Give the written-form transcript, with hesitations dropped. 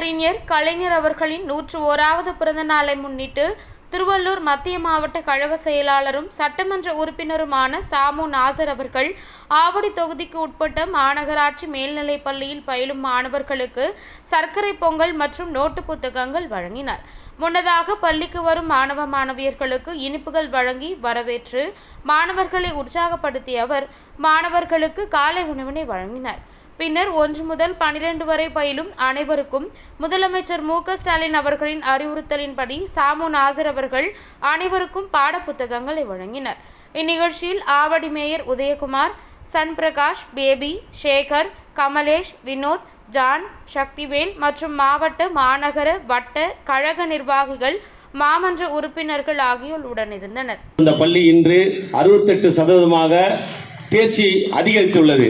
அறிஞர் கலைஞர் அவர்களின் 101வது பிறந்த நாளை முன்னிட்டு திருவள்ளூர் மத்திய மாவட்ட கழக செயலாளரும் சட்டமன்ற உறுப்பினருமான சாமு நாசர் அவர்கள் ஆவடி தொகுதிக்கு உட்பட்ட மாநகராட்சி மேல்நிலைப் பள்ளியில் பயிலும் மாணவர்களுக்கு சர்க்கரை பொங்கல் மற்றும் நோட்டு புத்தகங்கள் வழங்கினார். முன்னதாக பள்ளிக்கு வரும் மாணவ மாணவியர்களுக்கு இனிப்புகள் வழங்கி வரவேற்று மாணவர்களை உற்சாகப்படுத்திய அவர் மாணவர்களுக்கு காலை உணவினை வழங்கினார். பின்னர் 1 முதல் 12 வரை பயிலும் அனைவருக்கும் முதலமைச்சர் மு.க.ஸ்டாலின் அவர்களின் அறிவுறுத்தலின்படி சாமு நாசர் அவர்கள் அனைவருக்கும் பாடப்புத்தகங்களை வழங்கினர். இந்நிகழ்ச்சியில் ஆவடி மேயர் உதயகுமார், சன்பிரகாஷ், பேபி, சேகர், கமலேஷ், வினோத், ஜான், சக்திவேல் மற்றும் மாவட்ட, மாநகர, வட்ட கழக நிர்வாகிகள், மாமன்ற உறுப்பினர்கள் ஆகியோர் உடனிருந்தனர். இந்த பள்ளி இன்று 68% தேர்ச்சி அதிகரித்துள்ளது.